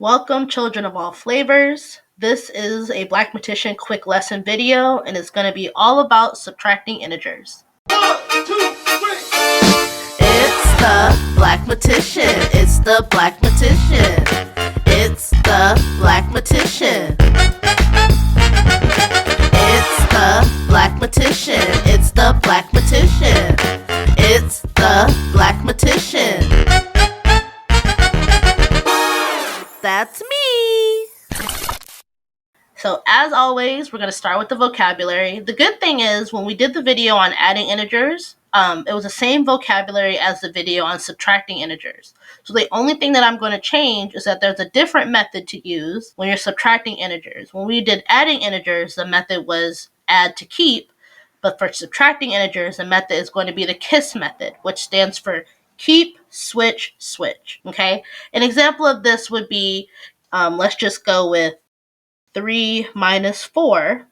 Welcome, children of all flavors. This is a Black-Matician quick lesson video, and it's going to be all about subtracting integers. 1, 2, 3. It's the Black-Matician. It's the Black-Matician. It's the Black-Matician. It's the Black-Matician. It's the Black-Matician. It's the Black-Matician. That's me. So as always, we're going to start with the vocabulary. The good thing is when we did the video on adding integers, it was the same vocabulary as the video on subtracting integers. So the only thing that I'm going to change is that there's a different method to use when you're subtracting integers. When we did adding integers, the method was add to keep. But for subtracting integers, the method is going to be the KISS method, which stands for keep, switch, switch. Okay? An example of this would be, let's just go with 3 minus 4.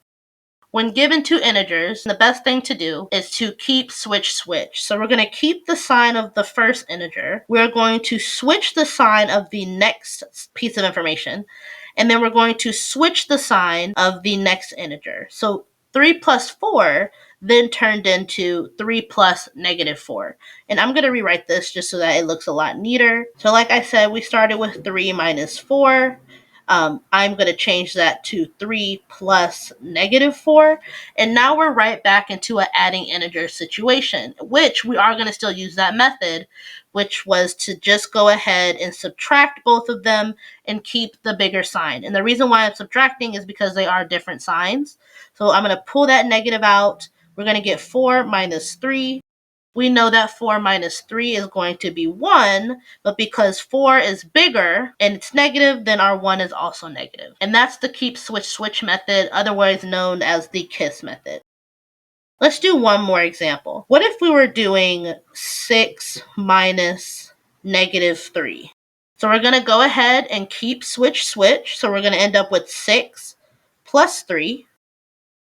When given two integers, the best thing to do is to keep, switch, switch. So we're going to keep the sign of the first integer. We're going to switch the sign of the next piece of information. And then we're going to switch the sign of the next integer. So 3 plus 4 then turned into 3 plus negative 4. And I'm going to rewrite this just so that it looks a lot neater. So like I said, we started with 3 minus 4. I'm going to change that to 3 plus negative 4. And now we're right back into an adding integer situation, which we are going to still use that method, which was to just go ahead and subtract both of them and keep the bigger sign. And the reason why I'm subtracting is because they are different signs. So I'm going to pull that negative out. We're going to get 4 minus 3. We know that 4 minus 3 is going to be 1, but because 4 is bigger and it's negative, then our 1 is also negative. And that's the keep, switch, switch method, otherwise known as the KISS method. Let's do one more example. What if we were doing 6 minus negative 3? So we're going to go ahead and keep, switch, switch. So we're going to end up with 6 plus 3.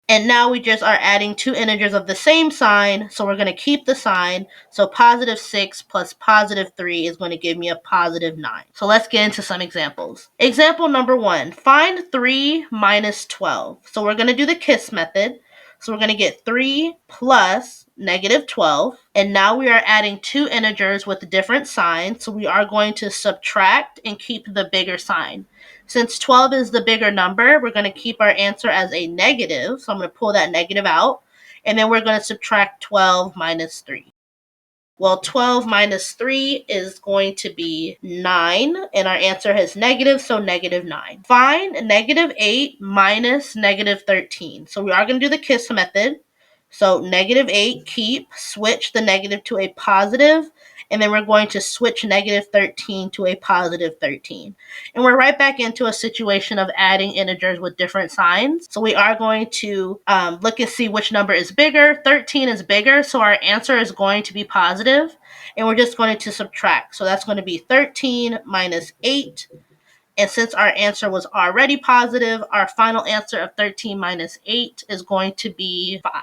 And now we just are adding two integers of the same sign, so we're going to keep the sign. So positive 6 plus positive 3 is going to give me a positive 9. So let's get into some examples. Example number 1, find 3 minus 12. So we're going to do the KISS method. So we're going to get 3 plus negative 12. And now we are adding two integers with different signs. So we are going to subtract and keep the bigger sign. Since 12 is the bigger number, we're going to keep our answer as a negative. So I'm going to pull that negative out. And then we're going to subtract 12 minus 3. Well, 12 minus 3 is going to be 9. And our answer has negative, so negative 9. Find negative 8 minus negative 13. So we are going to do the KISS method. So negative 8, keep, switch the negative to a positive, and then we're going to switch negative 13 to a positive 13. And we're right back into a situation of adding integers with different signs. So we are going to look and see which number is bigger. 13 is bigger, so our answer is going to be positive, and we're just going to subtract. So that's going to be 13 minus 8. And since our answer was already positive, our final answer of 13 minus 8 is going to be 5.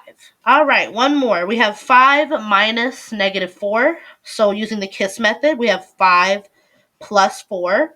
All right, one more. We have 5 minus negative 4. So using the KISS method, we have 5 plus 4.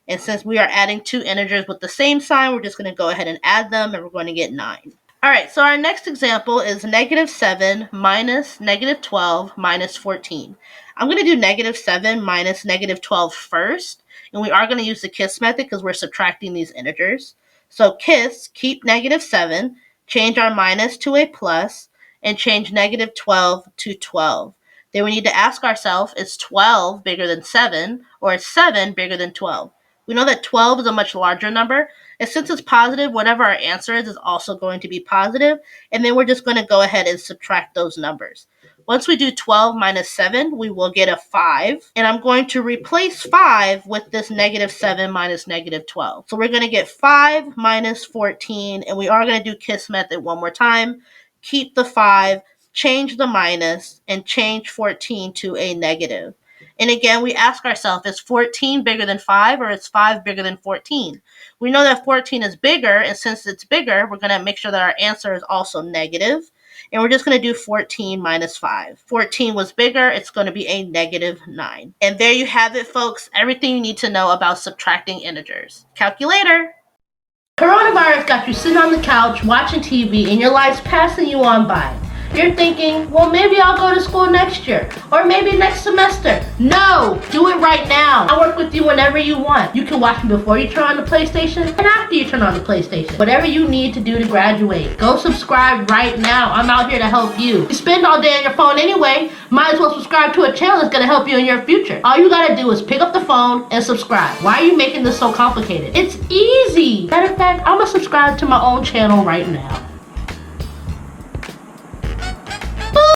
And since we are adding two integers with the same sign, we're just going to go ahead and add them, and we're going to get 9. All right, so our next example is negative 7 minus negative 12 minus 14. I'm going to do negative 7 minus negative 12 first. And we are going to use the KISS method because we're subtracting these integers. So KISS, keep negative 7, change our minus to a plus, and change negative 12 to 12. Then we need to ask ourselves, is 12 bigger than 7, or is 7 bigger than 12? We know that 12 is a much larger number, and since it's positive, whatever our answer is also going to be positive, and then we're just going to go ahead and subtract those numbers. Once we do 12 minus 7, we will get a 5. And I'm going to replace 5 with this negative 7 minus negative 12. So we're going to get 5 minus 14. And we are going to do KISS method one more time. Keep the 5, change the minus, and change 14 to a negative. And again, we ask ourselves, is 14 bigger than 5 or is 5 bigger than 14? We know that 14 is bigger, and since it's bigger, we're going to make sure that our answer is also negative. And we're just going to do 14 minus 5. 14 was bigger. It's going to be a negative 9. And there you have it, folks. Everything you need to know about subtracting integers. Calculator. Coronavirus got you sitting on the couch watching TV and your life's passing you on by. You're thinking, well, maybe I'll go to school next year, or maybe next semester. No, do it right now. I'll work with you whenever you want. You can watch me before you turn on the PlayStation and after you turn on the PlayStation. Whatever you need to do to graduate. Go subscribe right now. I'm out here to help you. You spend all day on your phone anyway, might as well subscribe to a channel that's going to help you in your future. All you got to do is pick up the phone and subscribe. Why are you making this so complicated? It's easy. Matter of fact, I'm going to subscribe to my own channel right now.